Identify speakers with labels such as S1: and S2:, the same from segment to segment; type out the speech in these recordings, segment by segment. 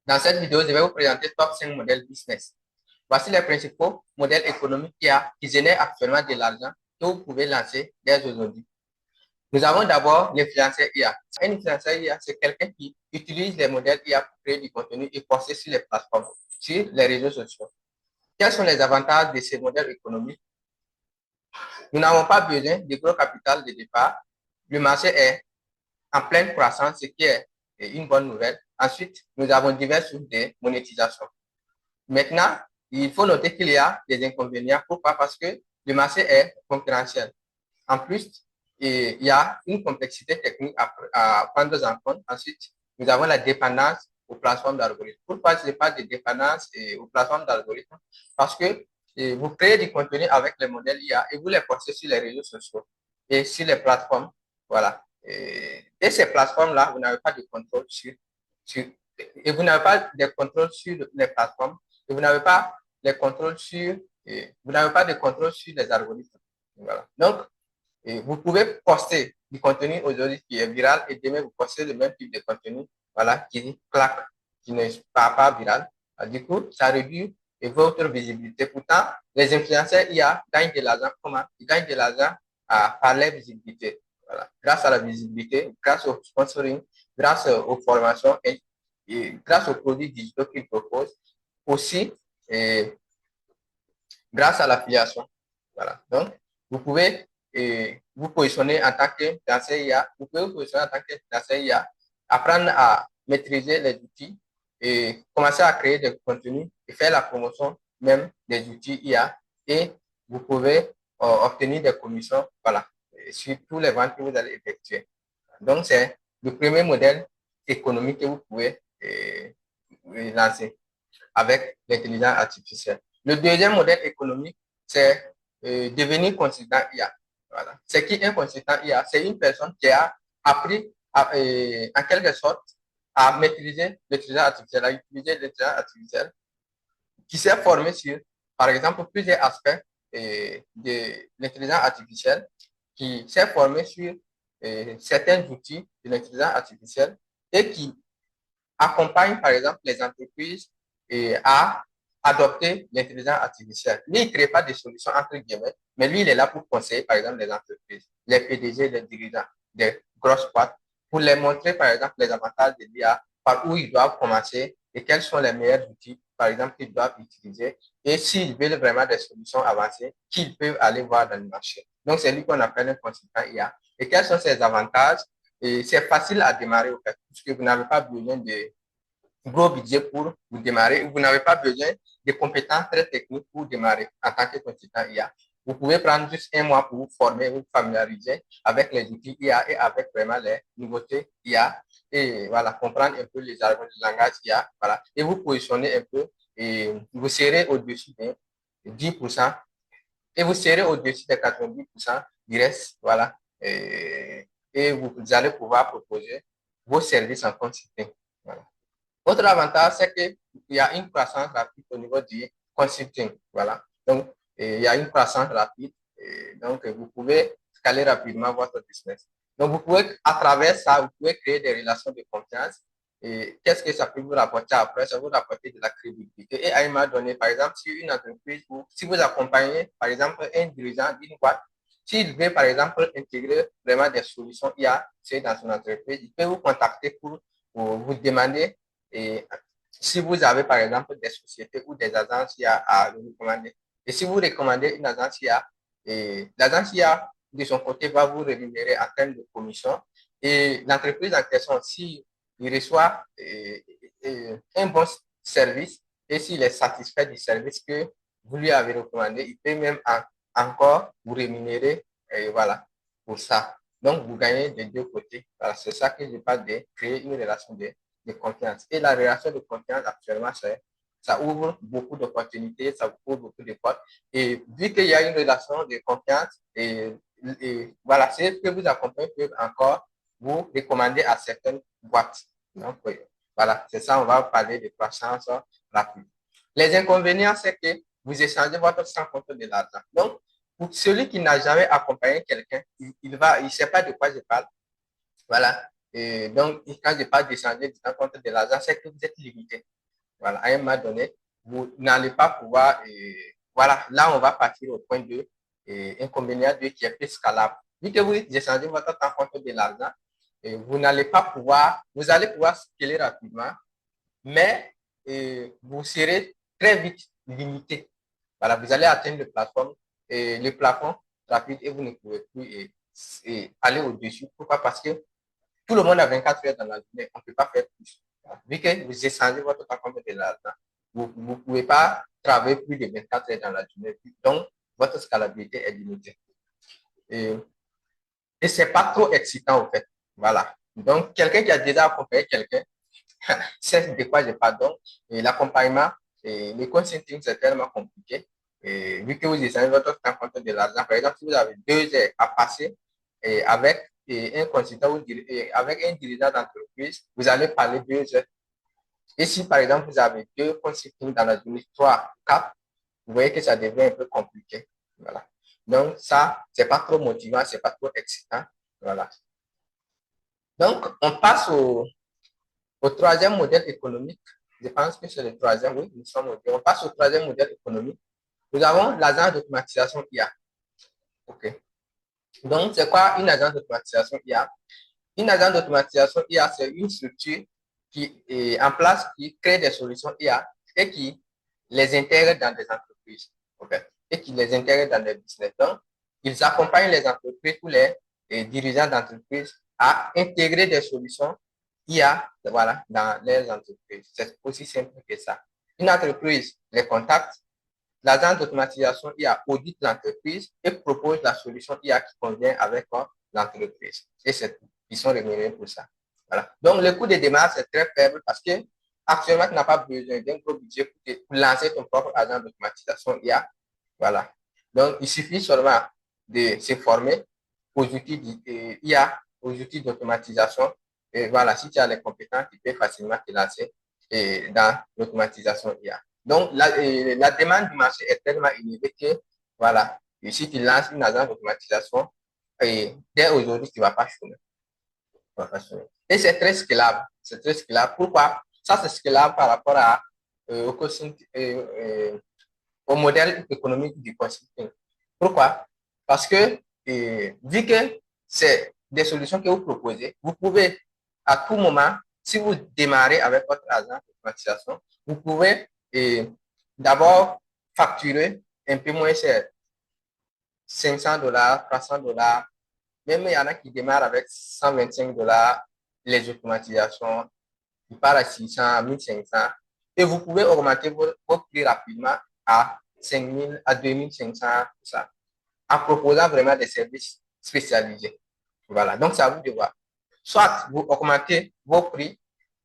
S1: Dans cette vidéo, je vais vous présenter top 5 modèles business. Voici les principaux modèles économiques qui génèrent actuellement de l'argent que vous pouvez lancer dès aujourd'hui. Nous avons d'abord l'influenceur IA. Un influenceur IA, c'est quelqu'un qui utilise les modèles IA pour créer du contenu et poster sur les plateformes, sur les réseaux sociaux. Quels sont les avantages de ces modèles économiques? Nous n'avons pas besoin de gros capital de départ. Le marché est en pleine croissance, ce qui est une bonne nouvelle. Ensuite, nous avons diverses sources de monétisation. Maintenant, il faut noter qu'il y a des inconvénients. Pourquoi? Parce que le marché est concurrentiel. En plus, il y a une complexité technique à prendre en compte. Ensuite, nous avons la dépendance aux plateformes d'algorithmes. Pourquoi je parle de dépendance aux plateformes d'algorithmes? Parce que vous créez du contenu avec les modèles IA et vous les postez sur les réseaux sociaux et sur les plateformes. Voilà. Et ces plateformes-là, vous n'avez pas de contrôle et vous n'avez pas de contrôle sur les plateformes et vous n'avez pas de contrôle sur les algorithmes. Voilà. Donc, vous pouvez poster du contenu aujourd'hui qui est viral et demain vous postez le même type de contenu, voilà, qui claque, qui ne pas viral. Du coup, ça réduit votre visibilité. Pourtant, les influenceurs IA gagnent de l'argent. Comment? Ils gagnent de l'argent par leur visibilité. Voilà. Grâce à la visibilité, grâce au sponsoring, grâce aux formations et grâce aux produits digitaux qu'ils proposent. Aussi, grâce à l'affiliation. Voilà. Donc, vous pouvez vous positionner en tant que danseur IA, vous pouvez vous positionner en tant que danseur IA, apprendre à maîtriser les outils et commencer à créer des contenus et faire la promotion même des outils IA et vous pouvez obtenir des commissions, voilà, sur tous les ventes que vous allez effectuer. Donc, c'est le premier modèle économique que vous pouvez lancer avec l'intelligence artificielle. Le deuxième modèle économique, c'est devenir consultant IA. Voilà. C'est qui un consultant IA? C'est une personne qui a appris en quelque sorte à maîtriser l'intelligence artificielle, à utiliser l'intelligence artificielle, qui s'est formé sur, par exemple, plusieurs aspects de l'intelligence artificielle, qui s'est formé sur certains outils de l'intelligence artificielle et qui accompagne, par exemple, les entreprises à adopter l'intelligence artificielle. Lui, il ne crée pas des solutions entre guillemets, mais lui, il est là pour conseiller, par exemple, les entreprises, les PDG, les dirigeants des grosses boîtes, pour les montrer, par exemple, les avantages de l'IA, par où ils doivent commencer et quels sont les meilleurs outils, par exemple, qu'ils doivent utiliser. Et s'ils veulent vraiment des solutions avancées, qu'ils peuvent aller voir dans le marché. Donc, c'est lui qu'on appelle un consultant IA. Et quels sont ses avantages? Et c'est facile à démarrer, au fait, puisque vous n'avez pas besoin de gros budget pour vous démarrer. Vous n'avez pas besoin de compétences très techniques pour démarrer en tant que consultant IA. Vous pouvez prendre juste un mois pour vous former, vous familiariser avec les outils IA et avec vraiment les nouveautés IA et voilà, comprendre un peu les langages IA, voilà, et vous positionner un peu et vous serez au-dessus de 10% et vous serez au-dessus de 90% du reste, voilà, et vous allez pouvoir proposer vos services en consulting. Voilà. Autre avantage, c'est qu'il y a une croissance rapide au niveau du consulting. Voilà. Donc, il y a une croissance rapide. Donc, vous pouvez scaler rapidement votre business. Donc, vous pouvez, à travers ça, vous pouvez créer des relations de confiance. Et qu'est-ce que ça peut vous rapporter après? Ça vous rapporter de la crédibilité. Et à un moment donné, par exemple, si une entreprise ou si vous accompagnez, par exemple, un dirigeant d'une boîte, s'il veut, par exemple, intégrer vraiment des solutions IA dans son entreprise, il peut vous contacter pour vous demander et si vous avez, par exemple, des sociétés ou des agences IA à vous recommander. Et si vous recommandez une agence IA, l'agence IA, de son côté, va vous rémunérer en termes de commission. Et l'entreprise en question, s'il reçoit un bon service et s'il est satisfait du service que vous lui avez recommandé, il peut même encore vous rémunérer voilà, pour ça. Donc, vous gagnez des deux côtés. Voilà, c'est ça que je parle de créer une relation de confiance. Et la relation de confiance, actuellement, ça ouvre beaucoup d'opportunités, ça ouvre beaucoup de portes. Et vu qu'il y a une relation de confiance, et voilà, c'est ce que vous accompagnez peuvent encore vous recommander à certaines boîtes. Donc, oui, voilà, c'est ça, on va parler de croissance rapide. Les inconvénients, c'est que vous échangez votre sans compte de l'argent. Donc, pour celui qui n'a jamais accompagné quelqu'un, il ne sait pas de quoi je parle. Voilà. Et donc, quand je parle d'échanger du compte de l'argent, c'est que vous êtes limité. Voilà, à un moment donné, vous n'allez pas pouvoir, voilà, là on va partir au point de inconvénient 2 qui est plus scalable. Vu que vous échangez votre temps contre de l'argent, vous n'allez pas pouvoir, vous allez pouvoir scaler rapidement, mais vous serez très vite limité. Voilà, vous allez atteindre le plafond rapide et vous ne pouvez plus aller au-dessus. Pourquoi? Parce que tout le monde a 24 heures dans la journée, on ne peut pas faire plus. Vu que vous échangez votre temps contre de l'argent, vous ne pouvez pas travailler plus de 24 heures dans la journée. Donc, votre scalabilité est limitée. Et ce n'est pas trop excitant, en fait. Voilà. Donc, quelqu'un qui a déjà accompagné quelqu'un, c'est de quoi je parle. Donc, l'accompagnement, le consulting, c'est tellement compliqué. Vu que vous échangez votre temps contre de l'argent, par exemple, si vous avez 2 heures à passer avec un consultant ou avec un dirigeant d'entreprise, vous allez parler 2 heures. Et si, par exemple, vous avez 2 consultings dans la journée, 3, 4, vous voyez que ça devient un peu compliqué. Voilà. Donc, ça, c'est pas trop motivant, c'est pas trop excitant. Voilà. Donc, on passe au troisième modèle économique. Je pense que c'est le troisième, oui, nous sommes on passe au troisième modèle économique. Nous avons l'agence d'automatisation IA. OK. Donc, c'est quoi une agence d'automatisation IA? Une agence d'automatisation IA, c'est une structure qui est en place, qui crée des solutions IA et qui les intègre dans des entreprises. Okay? Et qui les intègre dans des business. Donc, ils accompagnent les entreprises ou les dirigeants d'entreprises à intégrer des solutions IA, voilà, dans les entreprises. C'est aussi simple que ça. Une entreprise les contacte, l'agence d'automatisation IA audite l'entreprise et propose la solution IA qui convient avec l'entreprise. Et ils sont rémunérés pour ça. Voilà. Donc, le coût de démarrage est très faible parce que actuellement, tu n'as pas besoin d'un gros budget pour lancer ton propre agent d'automatisation IA. Voilà. Donc, il suffit seulement de se former aux outils IA, aux outils d'automatisation. Et voilà, si tu as les compétences, tu peux facilement te lancer dans l'automatisation IA. Donc, la demande du marché est tellement élevée que, voilà, et si tu lances une agence d'automatisation, dès aujourd'hui, tu ne vas pas chômer. Et c'est très scalable. C'est très scalable. Pourquoi? Ça, c'est scalable par rapport au modèle économique du consulting. Pourquoi? Parce que, vu que c'est des solutions que vous proposez, vous pouvez à tout moment, si vous démarrez avec votre agence d'automatisation, vous pouvez d'abord facturer un peu moins cher, $500, $300. Même il y en a qui démarrent avec $125 les automatisations, qui partent à 600, 1500. Et vous pouvez augmenter vos prix rapidement à 5000, à 2500, ça, en proposant vraiment des services spécialisés. Voilà, donc c'est à vous de voir. Soit vous augmentez vos prix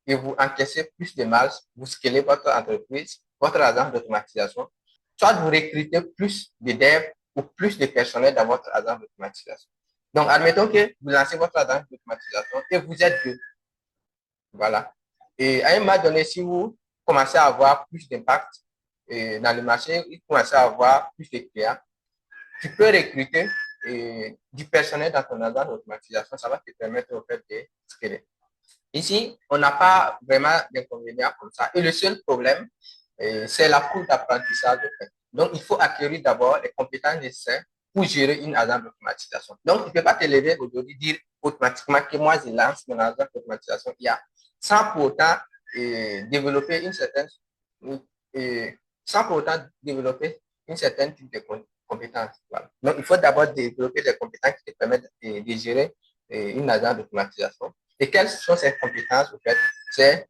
S1: et vous encaissez plus de marge, vous scalez votre entreprise, votre agence d'automatisation, soit vous recrutez plus de devs ou plus de personnel dans votre agence d'automatisation. Donc, admettons que vous lancez votre agence d'automatisation et vous êtes deux. Voilà. Et à un moment donné, si vous commencez à avoir plus d'impact dans le marché, vous commencez à avoir plus de clients, tu peux recruter du personnel dans ton agence d'automatisation. Ça va te permettre au fait de scaler. Ici, on n'a pas vraiment d'inconvénients comme ça. Et le seul problème, c'est la courbe d'apprentissage. Donc, il faut acquérir d'abord les compétences nécessaires pour gérer une agence d'automatisation. Donc, tu ne peux pas te lever aujourd'hui dire automatiquement que moi, je lance mon agence d'automatisation IA sans pour autant développer une certaine sans pour autant développer une certaine type de compétences. Voilà. Donc, il faut d'abord développer des compétences qui te permettent de gérer une agence d'automatisation. Et quelles sont ces compétences, en fait? C'est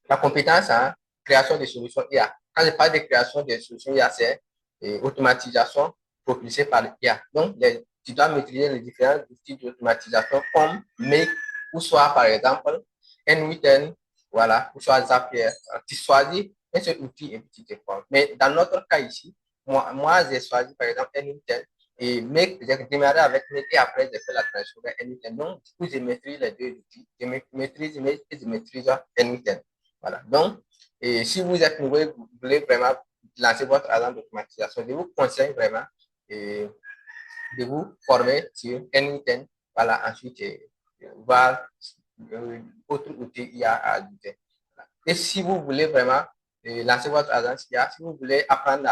S1: la compétence en création de solutions IA. Quand je parle de création de solutions IA, c'est automatisation propulsée par l'IA. Donc, tu dois maîtriser les différents outils d'automatisation comme Make ou soit, par exemple, N8N, voilà, ou soit Zapier. Tu choisis un seul outil et puis tu te formes. Mais dans notre cas ici, moi j'ai choisi, par exemple, N8N et Make, j'ai démarré avec Make et après j'ai fait la transition vers N8N. Donc, du coup, je maîtrise les deux outils. Je maîtrise Make et je maîtrise N8N. Voilà. Donc, si vous êtes nouveau, vous voulez vraiment lancer votre agent d'automatisation, je vous conseille vraiment de vous former sur N8N. Voilà, ensuite, voir autre outil IA à ajouter. Et si vous voulez vraiment lancer votre agence IA, si vous voulez apprendre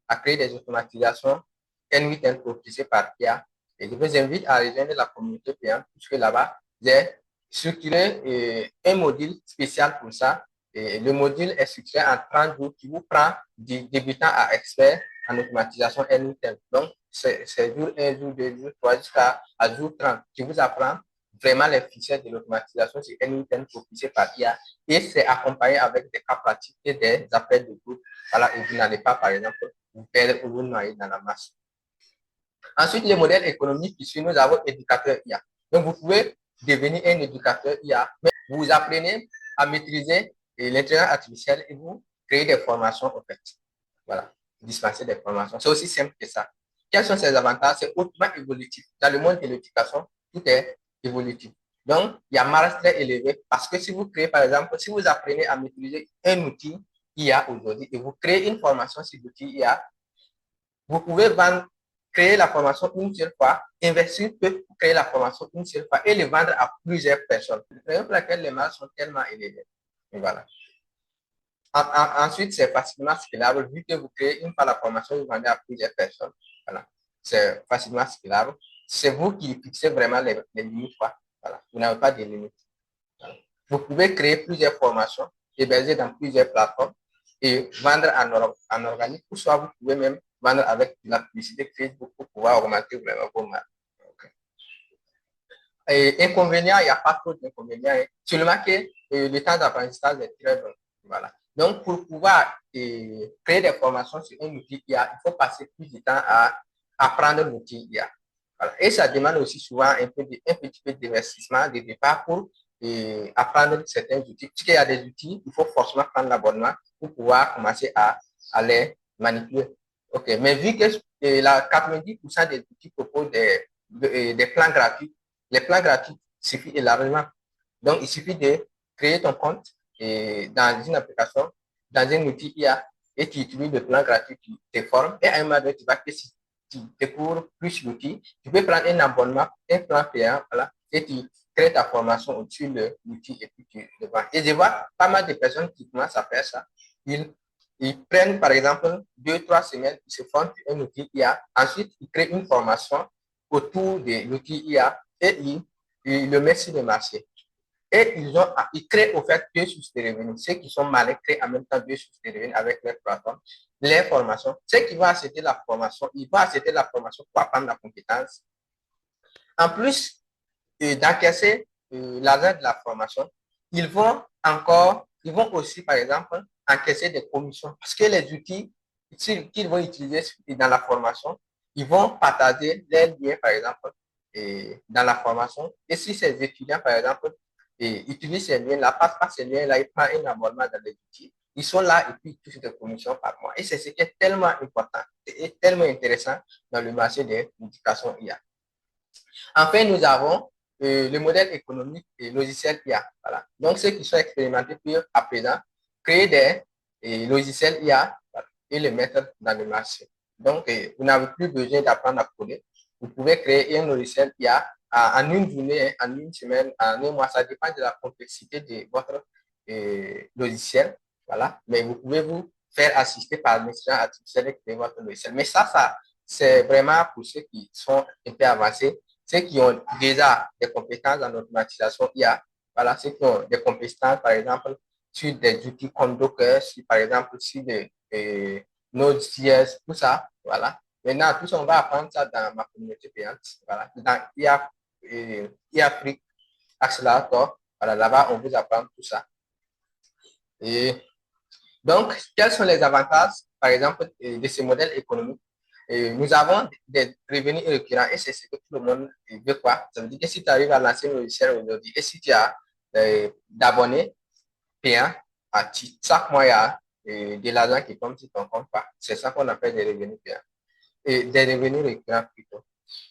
S1: à créer des automatisations N8N propulsées par IA, et je vous invite à rejoindre la communauté payante, puisque là-bas, j'ai structuré un module spécial pour ça. Et le module est structuré en 30 jours qui vous prend du débutant à expert en automatisation N8N. Donc, c'est jour 1, jour 2, jour 3, jusqu'à jour 30 qui vous apprend vraiment les fichiers de l'automatisation sur N8N propulsés par IA. Et c'est accompagné avec des cas pratiques et des appels de groupe. Voilà, et vous n'allez pas, par exemple, vous perdre ou vous noyer dans la masse. Ensuite, les modèles économiques, ici, nous avons éducateur IA. Donc, vous pouvez devenir un éducateur IA, mais vous apprenez à maîtriser l'intelligence artificielle et vous créez des formations, en fait. Voilà, dispenser des formations. C'est aussi simple que ça. Quels sont ces avantages? C'est hautement évolutif. Dans le monde de l'éducation, tout est évolutif. Donc, il y a marge très élevée parce que si vous créez, par exemple, si vous apprenez à maîtriser un outil IA aujourd'hui et vous créez une formation sur l'outil IA, vous pouvez vendre, créer la formation une seule fois, investir peu pour créer la formation une seule fois et le vendre à plusieurs personnes. C'est raison pour laquelle les marges sont tellement élevées. Et voilà. Ensuite, c'est facilement scalable vu que vous créez une fois la formation, vous vendez à plusieurs personnes. Voilà. C'est facilement scalable. C'est vous qui fixez vraiment les limites. Voilà. Vous n'avez pas de limites. Voilà. Vous pouvez créer plusieurs formations hébergées dans plusieurs plateformes et vendre en organique, ou soit vous pouvez même vendre avec la publicité Facebook pour pouvoir augmenter vraiment vos marges. Okay. Et inconvénients, il n'y a pas trop d'inconvénients. Seulement que le temps d'apprentissage est très long. Voilà. Donc, pour pouvoir créer des formations sur un outil IA, il faut passer plus de temps à apprendre l'outil IA. Voilà. Et ça demande aussi souvent un petit peu d'investissement de départ pour apprendre certains outils. Parce qu'il y a des outils, il faut forcément prendre l'abonnement pour pouvoir commencer à les manipuler. OK. Mais vu que 90% des outils proposent des plans gratuits, les plans gratuits suffisent élargement. Donc, il suffit de créer ton compte dans une application, dans un outil IA, et tu utilises le plan gratuit qui te forme. Et à un moment donné, tu vas que si tu découvres plus l'outil, tu peux prendre un abonnement, un plan payant, voilà, et tu crées ta formation au-dessus de l'outil et puis tu le vends. Et je vois pas mal de personnes qui commencent à faire ça. Ils prennent, par exemple, 2-3 semaines, ils se forment un outil IA. Ensuite, ils créent une formation autour de l'outil IA et ils le mettent sur le marché. Et ils créent au fait deux sources de revenus. Ceux qui sont malins créent en même temps deux sources de revenus avec leur plateforme, les formations. Ceux qui vont acheter la formation, ils vont acheter la formation pour apprendre la compétence. En plus d'encaisser l'argent de la formation, ils vont aussi, par exemple, encaisser des commissions. Parce que les outils qu'ils vont utiliser dans la formation, ils vont partager les liens, par exemple, dans la formation. Et si ces étudiants, par exemple, utilisent ces liens-là, passent par ces liens-là, ils prennent un abonnement dans les outils. Ils sont là et puis ils touchent des commissions par mois. Et c'est ce qui est tellement important et tellement intéressant dans le marché de l'éducation IA. Enfin, nous avons le modèle économique et logiciel IA. Voilà. Donc, ceux qui sont expérimentés peuvent à présent créer des logiciels IA, voilà, et les mettre dans le marché. Donc, vous n'avez plus besoin d'apprendre à coder. Vous pouvez créer un logiciel IA en une journée, en une semaine, en un mois. Ça dépend de la complexité de votre logiciel. Voilà. Mais vous pouvez vous faire assister par l'intelligence artificielle et créer votre logiciel. Mais ça c'est vraiment pour ceux qui sont un peu avancés. Ceux qui ont déjà des compétences en automatisation IA, voilà, ceux qui ont des compétences, par exemple, sur des outils comme Docker, par exemple, sur des Node.js, tout ça, voilà. Maintenant, tout ça, on va apprendre ça dans ma communauté payante, voilà, dans IA Afrique Accelerator, voilà, là-bas, on vous apprend tout ça. Et donc, quels sont les avantages, par exemple, de ces modèles économiques? Nous avons des revenus récurrents et c'est ce que tout le monde veut quoi. Ça veut dire que si tu arrives à lancer un logiciel aujourd'hui et si tu as d'abonnés payants, chaque mois il y a de l'argent qui tombe sur ton compte. C'est ça qu'on appelle des revenus payants. Et des revenus récurrents plutôt.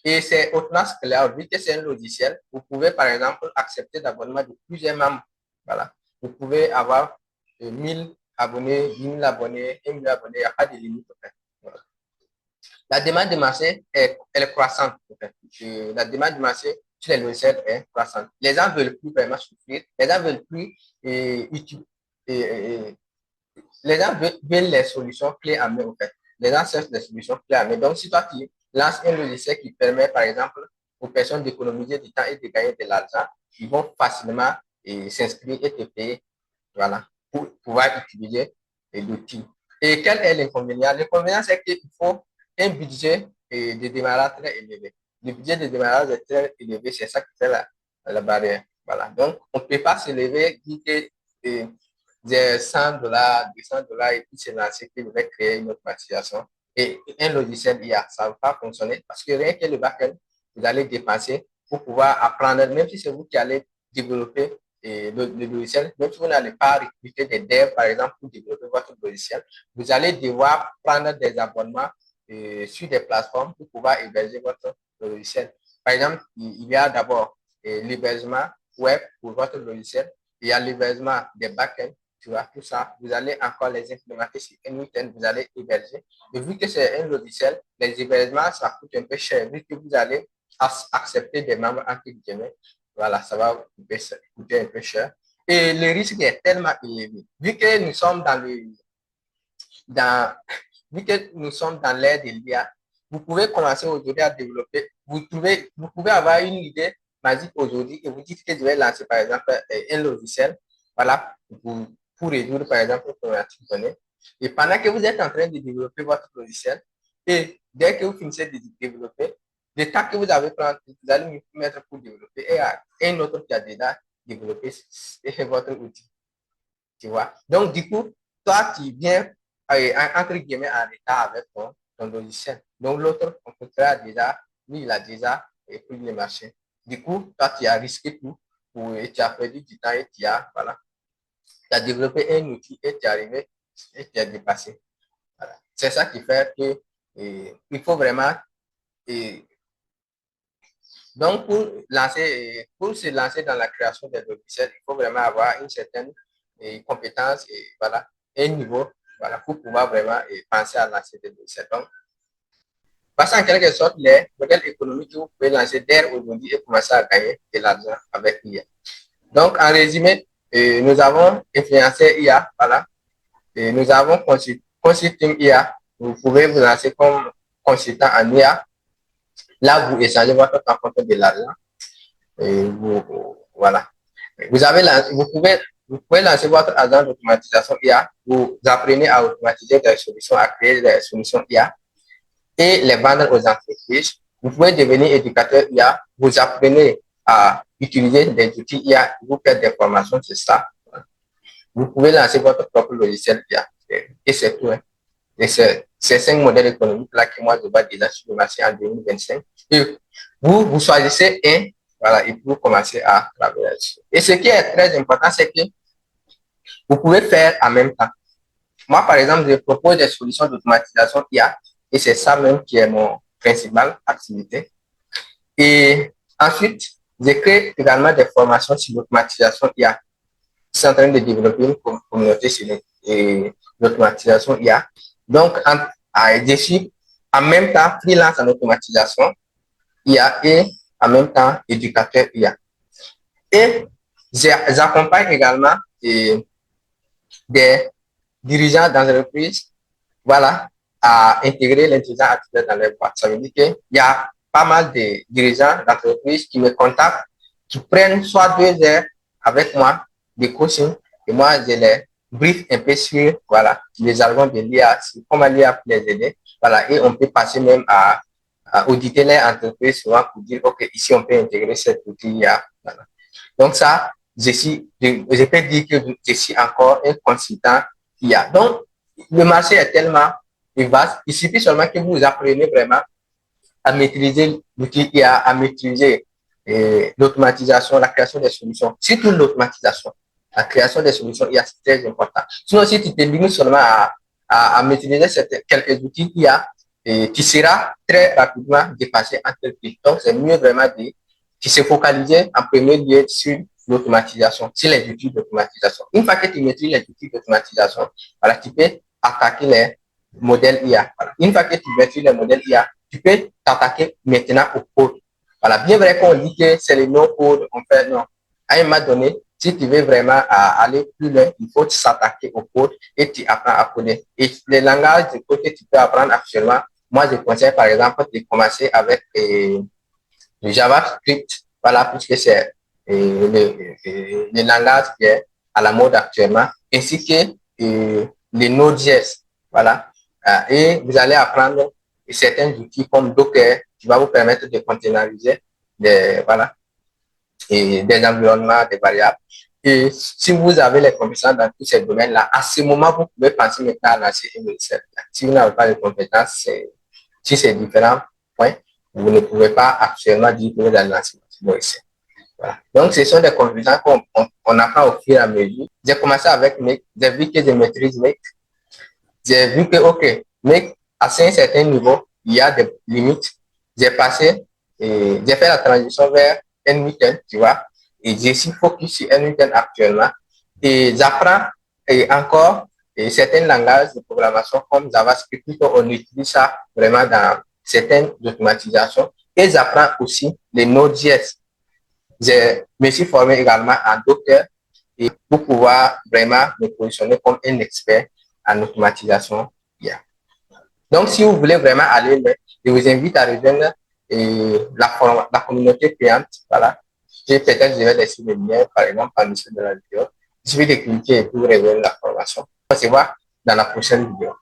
S1: Et c'est hautement scalable. Vu que c'est un logiciel, vous pouvez par exemple accepter d'abonnement de plusieurs membres. Voilà. Vous pouvez avoir 1000 abonnés, 10 000 abonnés, 1 000 abonnés, il n'y a pas de limite. En fait. Voilà. La demande du marché elle est croissante. En fait. La demande du marché sur les logiciels est croissante. Les gens ne veulent plus vraiment souffrir. Les gens ne veulent plus les gens veulent les solutions clés en main, en fait. Les gens cherchent les solutions clés en main. Donc, si toi, tu lances un logiciel qui permet, par exemple, aux personnes d'économiser du temps et de gagner de l'argent, ils vont facilement s'inscrire et te payer, voilà, pour pouvoir utiliser l'outil. Et quel est l'inconvénient? L'inconvénient, c'est qu'il faut un budget de démarrage très élevé. Le budget de démarrage est très élevé, c'est ça qui fait la barrière. Voilà. Donc, on ne peut pas se lever, dire que des $100, $200 et puis se lancer que je vais créer une automatisation. Et un logiciel IA, ça ne va pas fonctionner parce que rien que le backend, vous allez dépenser pour pouvoir apprendre, même si c'est vous qui allez développer le logiciel, même si vous n'allez pas recruter des devs, par exemple, pour développer votre logiciel, vous allez devoir prendre des abonnements sur des plateformes pour pouvoir héberger votre logiciel. Par exemple, il y a d'abord l'hébergement web pour votre logiciel, il y a l'hébergement des backends, tu vois, tout ça, vous allez encore les implémenter sur N8N, vous allez héberger. Et vu que c'est un logiciel, les hébergements, ça coûte un peu cher, vu que vous allez accepter des membres entre guillemets. Voilà, ça va coûter un peu cher. Et le risque est tellement élevé. Vu que nous sommes vu que nous sommes dans l'ère de l'IA, vous pouvez commencer aujourd'hui à développer, vous pouvez avoir une idée magique aujourd'hui et vous dites que je vais lancer par exemple un logiciel, voilà, pour résoudre par exemple une problématique donnée. Et pendant que vous êtes en train de développer votre logiciel, et dès que vous finissez de développer, le temps que vous avez pris, vous allez vous mettre pour développer et un autre qui a déjà développé votre outil. Tu vois? Donc, du coup, toi, tu viens, entre guillemets, en état avec ton logiciel. Donc, l'autre, on peut faire déjà, lui, il a déjà pris le marché. Du coup, toi, tu as risqué tout et tu as perdu du temps et tu as, voilà, tu as développé un outil et tu es arrivé et tu as dépassé. Voilà. C'est ça qui fait que il faut vraiment donc, pour se lancer dans la création des logiciels, il faut vraiment avoir une certaine compétence et voilà, un niveau voilà, pour pouvoir vraiment penser à lancer des logiciels. Donc, parce en quelque sorte, les modèles économiques que vous pouvez lancer dès aujourd'hui et commencer à gagner de l'argent avec l'IA. Donc, en résumé, nous avons influencé IA, voilà, et nous avons Consulting IA. Vous pouvez vous lancer comme consultant en IA. Là, vous échangez votre temps contre de l'argent. Et voilà. Vous pouvez lancer votre agent d'automatisation IA. Vous apprenez à automatiser des solutions, à créer des solutions IA et les vendre aux entreprises. Vous pouvez devenir éducateur IA. Vous apprenez à utiliser des outils IA. Vous faites des formations sur ça. Vous pouvez lancer votre propre logiciel IA. Et c'est tout. Hein. Et c'est ces 5 modèles économiques là que moi je vois déjà sur le marché en 2025. Et vous choisissez un, voilà, et vous commencez à travailler dessus. Et ce qui est très important, c'est que vous pouvez faire en même temps. Moi, par exemple, je propose des solutions d'automatisation IA et c'est ça même qui est mon principale activité. Et ensuite, je crée également des formations sur l'automatisation IA. Je suis en train de développer une communauté sur l'automatisation IA. Donc, je suis en même temps freelance en automatisation IA et en même temps éducateur IA. Et j'accompagne également des dirigeants d'entreprises, voilà, à intégrer l'intelligence artificielle dans leur boîte. Ça veut dire qu'il y a pas mal de dirigeants d'entreprises qui me contactent, qui prennent soit 2 heures avec moi de coaching et moi je les brief un peu sur voilà, les jargons de l'IA, comment l'IA peut les aider. Voilà, et on peut passer même à auditer les entreprises souvent pour dire, OK, ici on peut intégrer cet outil IA. Voilà. Donc ça, je peux dire que je suis encore un consultant IA. Donc, le marché est tellement vaste. Il suffit seulement que vous apprenez vraiment à maîtriser l'outil IA, à maîtriser l'automatisation, la création des solutions, surtout l'automatisation. La création des solutions IA, c'est très important. Sinon, si tu te limites seulement à maîtriser quelques outils IA, tu seras très rapidement dépassé en entreprise. Donc, c'est mieux vraiment de se focaliser en premier lieu sur l'automatisation, sur les outils d'automatisation. Une fois que tu maîtrises les outils d'automatisation, voilà, tu peux attaquer les modèles IA. Voilà. Une fois que tu maîtrises les modèles IA, tu peux t'attaquer maintenant au code. Voilà, bien vrai qu'on dit que c'est le no-code, on fait non. À un moment donné, Si tu veux vraiment aller plus loin, il faut s'attaquer au code et tu apprends à coder. Et les langages de code que tu peux apprendre actuellement, moi, je conseille par exemple de commencer avec le JavaScript, voilà, puisque c'est le langage qui est à la mode actuellement, ainsi que les Node.js, voilà. Et vous allez apprendre certains outils comme Docker qui va vous permettre de containeriser voilà, et des environnements, des variables. Et si vous avez les compétences dans tous ces domaines-là, à ce moment, vous pouvez penser maintenant à lancer une recette. Si vous n'avez pas de compétences, si c'est différent, point, vous ne pouvez pas actuellement dire que vous allez lancer une recette. Voilà. Donc, ce sont des compétences qu'on apprend au fur et à mesure. J'ai commencé avec Make, j'ai vu que je maîtrise Make. J'ai vu que, OK, Make, à un certain niveau, il y a des limites. J'ai passé, et j'ai fait la transition vers NWT, tu vois, et je suis focus sur NWT actuellement. Et j'apprends encore certains langages de programmation comme JavaScript, on utilise ça vraiment dans certaines automatisations. Et j'apprends aussi les Node.js. Je me suis formé également en Docker et pour pouvoir vraiment me positionner comme un expert en automatisation IA. Donc, si vous voulez vraiment aller loin, je vous invite à rejoindre la communauté payante. Voilà. Peut-être je vais laisser le lien, par exemple, en dessous de la vidéo. Il suffit de cliquer et vous rejoindre la formation. On se voit dans la prochaine vidéo.